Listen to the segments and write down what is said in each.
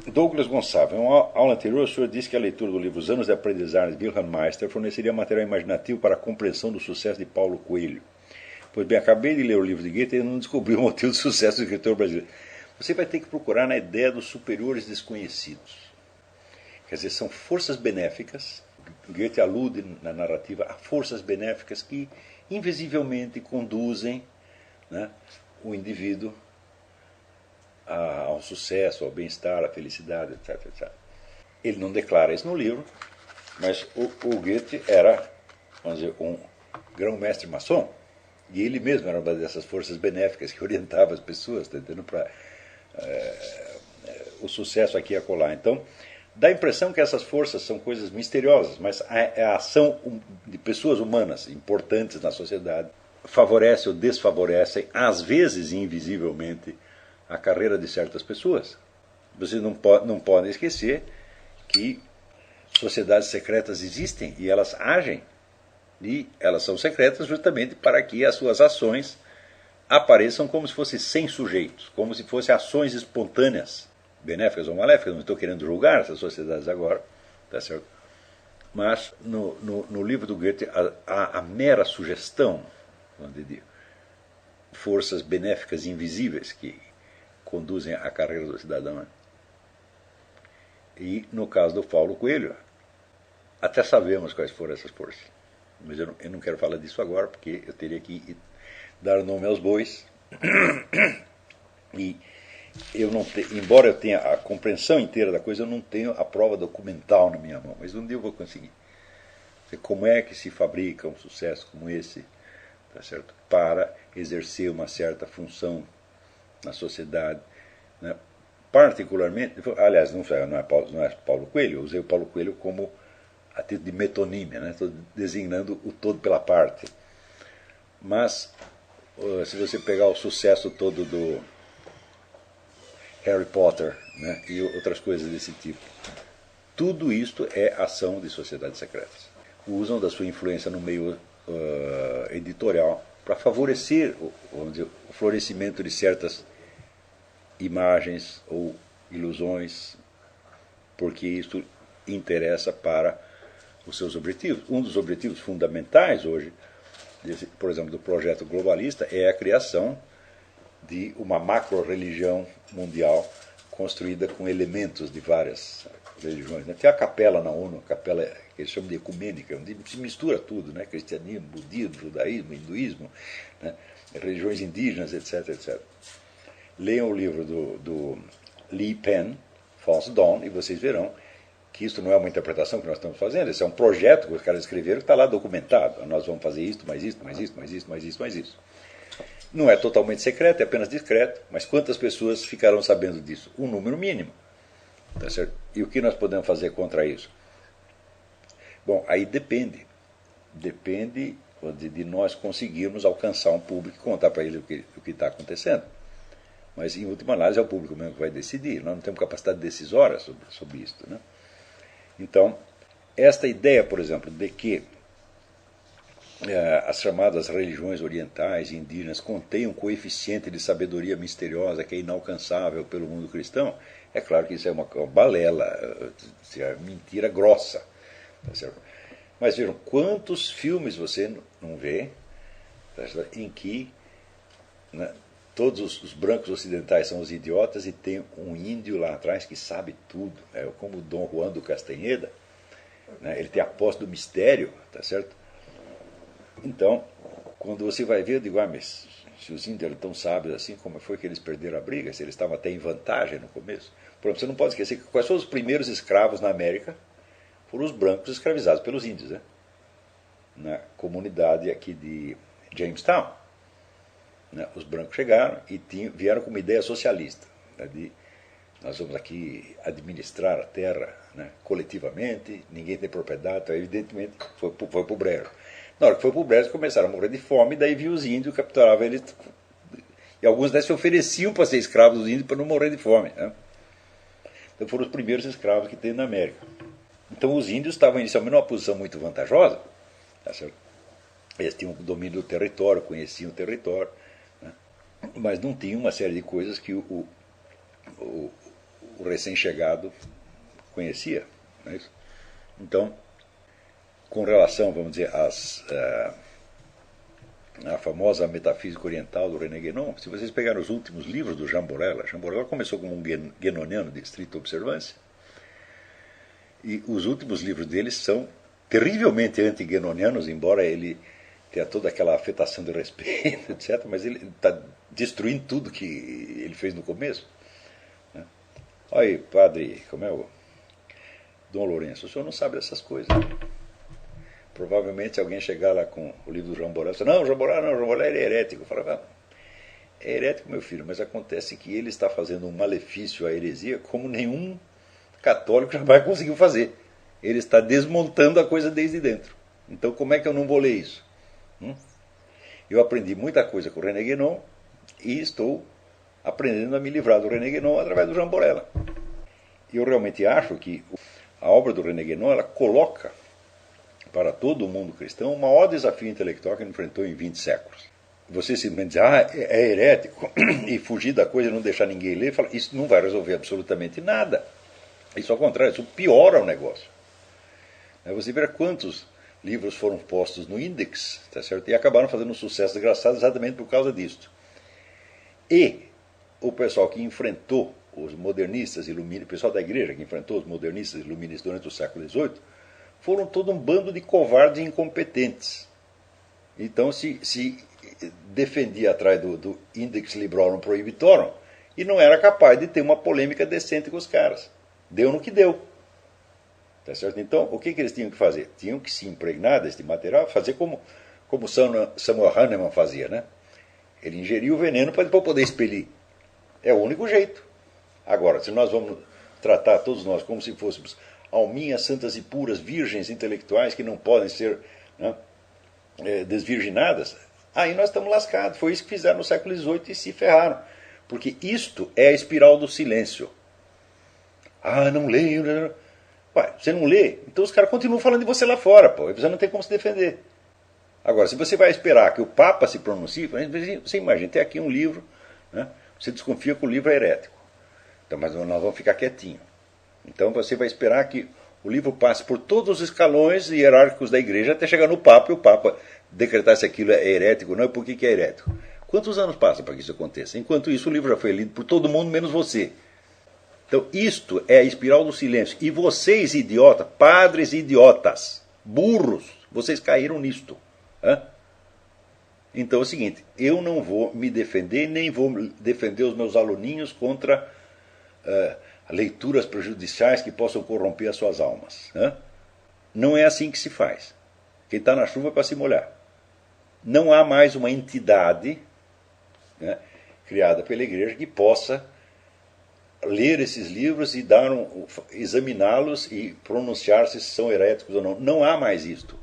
Douglas Gonçalves, em uma aula anterior, o senhor disse que a leitura do livro Os Anos de Aprendizagem de Wilhelm Meister forneceria material imaginativo para a compreensão do sucesso de Paulo Coelho. Pois bem, acabei de ler o livro de Goethe e ainda não descobri o motivo do sucesso do escritor brasileiro. Você vai ter que procurar na ideia dos superiores desconhecidos. Quer dizer, são forças benéficas. Goethe alude na narrativa a forças benéficas que invisivelmente conduzem, né, o indivíduo ao sucesso, ao bem-estar, à felicidade, etc, etc. Ele não declara isso no livro, mas o Goethe era, vamos dizer, um grão-mestre maçom, e ele mesmo era uma dessas forças benéficas que orientava as pessoas, tentando para o sucesso aqui e acolá. Então, dá a impressão que essas forças são coisas misteriosas, mas a ação de pessoas humanas importantes na sociedade favorece ou desfavorece, às vezes invisivelmente, a carreira de certas pessoas. Vocês não podem esquecer que sociedades secretas existem e elas agem, e elas são secretas justamente para que as suas ações apareçam como se fossem sem sujeitos, como se fossem ações espontâneas, benéficas ou maléficas. Não estou querendo julgar essas sociedades agora, tá certo? Mas no livro do Goethe a mera sugestão de forças benéficas invisíveis que conduzem a carreira do cidadão. E no caso do Paulo Coelho, até sabemos quais foram essas forças. Mas eu não quero falar disso agora, porque eu teria que dar nome aos bois. E eu não embora eu tenha a compreensão inteira da coisa, eu não tenho a prova documental na minha mão. Mas um dia eu vou conseguir. Como é que se fabrica um sucesso como esse, tá certo? Para exercer uma certa função na sociedade, né? Particularmente, aliás, não é Paulo Coelho, eu usei o Paulo Coelho como a título de metonímia, né? Estou designando o todo pela parte. Mas, se você pegar o sucesso todo do Harry Potter, né, e outras coisas desse tipo, tudo isto é ação de sociedades secretas. Usam da sua influência no meio editorial para favorecer vamos dizer, o florescimento de certas imagens ou ilusões, porque isso interessa para os seus objetivos. Um dos objetivos fundamentais hoje, por exemplo, do projeto globalista, é a criação de uma macro-religião mundial construída com elementos de várias religiões. Tem a capela na ONU, a capela que eles chamam de ecumênica, onde se mistura tudo, né? Cristianismo, budismo, judaísmo, hinduísmo, né? Religiões indígenas, etc, etc. Leiam o livro do Lee Penn, False Dawn, e vocês verão que isso não é uma interpretação que nós estamos fazendo, isso é um projeto que os caras escreveram que está lá documentado. Nós vamos fazer isto, mais isto, mais isto, mais isto, mais isto, mais isso. Não é totalmente secreto, é apenas discreto, mas quantas pessoas ficarão sabendo disso? Um número mínimo. Tá certo? E o que nós podemos fazer contra isso? Bom, aí depende. Depende de nós conseguirmos alcançar um público e contar para ele o que está acontecendo. Mas, em última análise, é o público mesmo que vai decidir. Nós não temos capacidade decisória sobre isso. Né? Então, esta ideia, por exemplo, de que as chamadas religiões orientais e indígenas contêm um coeficiente de sabedoria misteriosa que é inalcançável pelo mundo cristão, é claro que isso é uma balela, é mentira grossa. Tá certo? Mas vejam, quantos filmes você não vê, tá certo, em que, né, todos os brancos ocidentais são os idiotas e tem um índio lá atrás que sabe tudo, como o Dom Juan do Castanheda, né, ele tem a posse do mistério, tá certo? Então, quando você vai ver, eu digo, mas se os índios eram tão sábios assim, como foi que eles perderam a briga? Se eles estavam até em vantagem no começo. Por exemplo, você não pode esquecer que quais foram os primeiros escravos na América? Foram os brancos escravizados pelos índios, né? Na comunidade aqui de Jamestown. Né? Os brancos chegaram e vieram com uma ideia socialista, né, de nós vamos aqui administrar a terra, né, coletivamente, ninguém tem propriedade, então evidentemente foi para o brejo. Na hora que foi para o brejo, começaram a morrer de fome, daí viu os índios, capturavam eles, e alguns deles se ofereciam para ser escravos dos índios para não morrer de fome. Né? Então foram os primeiros escravos que tem na América. Então os índios estavam inicialmente numa posição muito vantajosa, tá certo? Eles tinham o domínio do território, conheciam o território, né? Mas não tinham uma série de coisas que o recém-chegado conhecia. Não é isso? Então, com relação, vamos dizer, a famosa metafísica oriental do René Guénon, se vocês pegarem os últimos livros do Jean Borel começou como um guénoniano de estrita observância, e os últimos livros dele são terrivelmente anti-guénonianos, embora ele tenha toda aquela afetação de respeito, etc., mas ele está destruindo tudo que ele fez no começo. Né? Olha aí, padre, como é o Dom Lourenço, o senhor não sabe dessas coisas. Provavelmente alguém chegar lá com o livro do Jean Borel e falar, não, Jean Borel é herético. Eu falava, é herético, meu filho, mas acontece que ele está fazendo um malefício à heresia como nenhum católico jamais conseguiu fazer. Ele está desmontando a coisa desde dentro. Então como é que eu não vou ler isso? Eu aprendi muita coisa com o René Guénon e estou aprendendo a me livrar do René Guénon através do Jean Borel. E eu realmente acho que a obra do René Guénon, ela coloca para todo o mundo cristão o maior desafio intelectual que ele enfrentou em 20 séculos. Você simplesmente diz, é herético, e fugir da coisa e não deixar ninguém ler, fala, isso não vai resolver absolutamente nada. Isso ao contrário, isso piora o negócio. Você vê quantos livros foram postos no Index, tá certo? E acabaram fazendo um sucesso desgraçado exatamente por causa disso. E o pessoal que enfrentou os modernistas iluministas, o pessoal da igreja que enfrentou os modernistas iluministas durante o século XVIII, foram todo um bando de covardes e incompetentes. Então se defendia atrás do Index Librorum Prohibitorum e não era capaz de ter uma polêmica decente com os caras. Deu no que deu. Tá certo? Então, o que eles tinham que fazer? Tinham que se impregnar deste material, fazer como Samuel Hahnemann fazia, né? Ele ingeria o veneno para depois poder expelir. É o único jeito. Agora, se nós vamos tratar todos nós como se fôssemos alminhas santas e puras, virgens intelectuais que não podem ser, né, desvirginadas, aí nós estamos lascados. Foi isso que fizeram no século XVIII e se ferraram. Porque isto é a espiral do silêncio. Não leio. Você não lê? Então os caras continuam falando de você lá fora, pô. Você não tem como se defender. Agora, se você vai esperar que o Papa se pronuncie, você imagina, tem aqui um livro, né, você desconfia que o livro é herético. Então, mas nós vamos ficar quietinhos. Então você vai esperar que o livro passe por todos os escalões hierárquicos da igreja até chegar no Papa e o Papa decretar se aquilo é herético ou não e por que é herético. Quantos anos passam para que isso aconteça? Enquanto isso, o livro já foi lido por todo mundo, menos você. Então, isto é a espiral do silêncio. E vocês, idiotas, padres idiotas, burros, vocês caíram nisto. Então é o seguinte, eu não vou me defender, nem vou defender os meus aluninhos contra leituras prejudiciais que possam corromper as suas almas. Não é assim que se faz. Quem está na chuva é para se molhar. Não há mais uma entidade, né, criada pela igreja que possa ler esses livros e examiná-los e pronunciar-se se são heréticos ou não. Não há mais isto.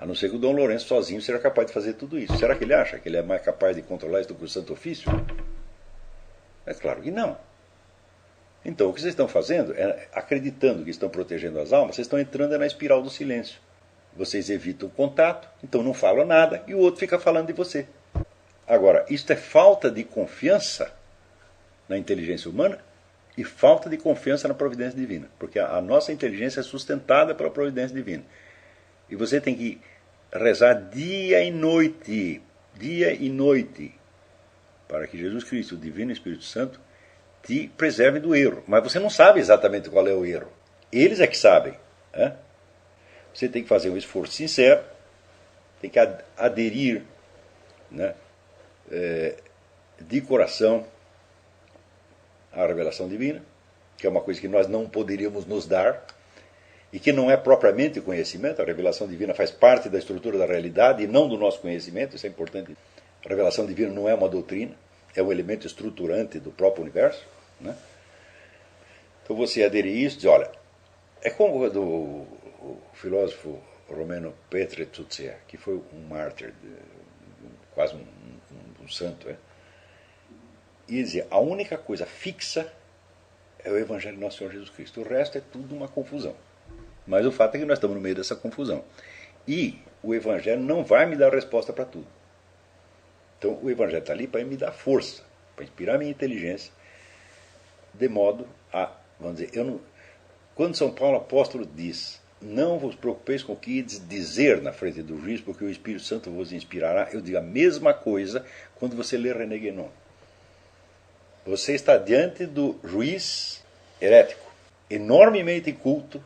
A não ser que o Dom Lourenço sozinho seja capaz de fazer tudo isso. Será que ele acha que ele é mais capaz de controlar isso do que o Santo Ofício? É claro que não. Então o que vocês estão fazendo é, acreditando que estão protegendo as almas, vocês estão entrando na espiral do silêncio. Vocês evitam o contato, então não falam nada e o outro fica falando de você. Agora, isto é falta de confiança na inteligência humana e falta de confiança na providência divina, porque a nossa inteligência é sustentada pela providência divina. E você tem que rezar dia e noite, para que Jesus Cristo, o Divino Espírito Santo, te preserve do erro. Mas você não sabe exatamente qual é o erro. Eles é que sabem. Você tem que fazer um esforço sincero, tem que aderir, né, de coração à revelação divina, que é uma coisa que nós não poderíamos nos dar, e que não é propriamente conhecimento. A revelação divina faz parte da estrutura da realidade e não do nosso conhecimento, isso é importante. A revelação divina não é uma doutrina, é um elemento estruturante do próprio universo. Né? Então você aderir a isso e dizer, olha, é como o filósofo romeno Petre Tzutzea, que foi um mártir, quase um santo. E dizia, a única coisa fixa é o Evangelho do Nosso Senhor Jesus Cristo. O resto é tudo uma confusão. Mas o fato é que nós estamos no meio dessa confusão. E o Evangelho não vai me dar resposta para tudo. Então o Evangelho está ali para me dar força, para inspirar a minha inteligência, de modo vamos dizer, quando São Paulo apóstolo diz: não vos preocupeis com o que ides dizer na frente do juiz, porque o Espírito Santo vos inspirará, eu digo a mesma coisa quando você lê René Guénon. Você está diante do juiz herético, enormemente inculto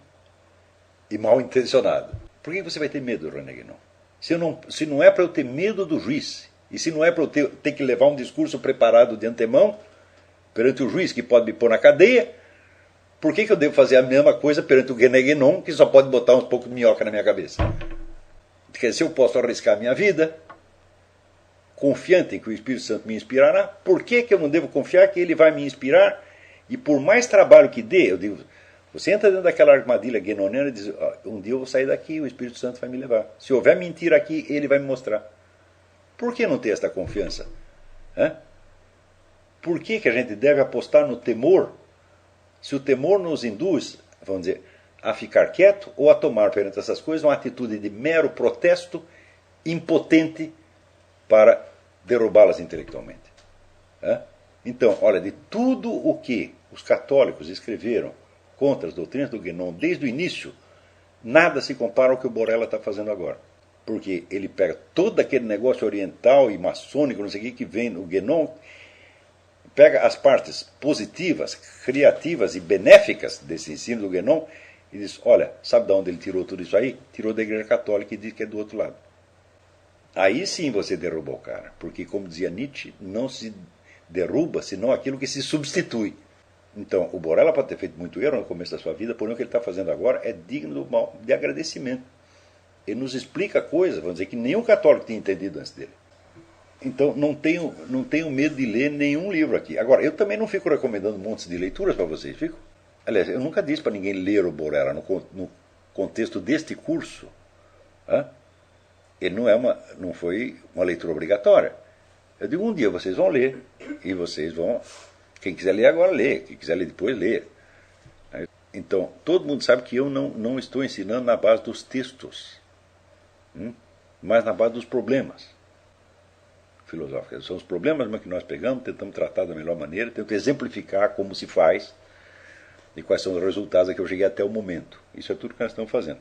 e mal intencionado. Por que você vai ter medo do René Guénon? Se não é para eu ter medo do juiz, e se não é para eu ter que levar um discurso preparado de antemão perante o juiz que pode me pôr na cadeia, por que eu devo fazer a mesma coisa perante o René Guénon, que só pode botar uns pouco de minhoca na minha cabeça? Porque se eu posso arriscar a minha vida, confiante em que o Espírito Santo me inspirará, por que eu não devo confiar que ele vai me inspirar? E por mais trabalho que dê, eu digo, você entra dentro daquela armadilha guénoniana e diz: um dia eu vou sair daqui, o Espírito Santo vai me levar. Se houver mentira aqui, ele vai me mostrar. Por que não ter esta confiança? Por que a gente deve apostar no temor? Se o temor nos induz, vamos dizer, a ficar quieto ou a tomar perante essas coisas uma atitude de mero protesto impotente para derrubá-las intelectualmente. Então, olha, de tudo o que os católicos escreveram contra as doutrinas do Guénon desde o início, nada se compara ao que o Borella está fazendo agora. Porque ele pega todo aquele negócio oriental e maçônico, não sei o que vem no Guénon, pega as partes positivas, criativas e benéficas desse ensino do Guénon e diz: olha, sabe de onde ele tirou tudo isso aí? Tirou da Igreja Católica e diz que é do outro lado. Aí sim você derruba o cara, porque, como dizia Nietzsche, não se derruba senão aquilo que se substitui. Então, o Borella pode ter feito muito erro no começo da sua vida, porém o que ele está fazendo agora é digno de agradecimento. Ele nos explica coisas, vamos dizer, que nenhum católico tinha entendido antes dele. Então, não tenho medo de ler nenhum livro aqui. Agora, eu também não fico recomendando montes de leituras para vocês, fico? Aliás, eu nunca disse para ninguém ler o Borella no contexto deste curso. Ele não foi uma leitura obrigatória. Eu digo, um dia vocês vão ler, e vocês vão... Quem quiser ler agora, lê. Quem quiser ler depois, lê. Então, todo mundo sabe que eu não estou ensinando na base dos textos, mas na base dos problemas filosóficos. São os problemas que nós pegamos, tentamos tratar da melhor maneira, tentamos exemplificar como se faz e quais são os resultados a que eu cheguei até o momento. Isso é tudo que nós estamos fazendo.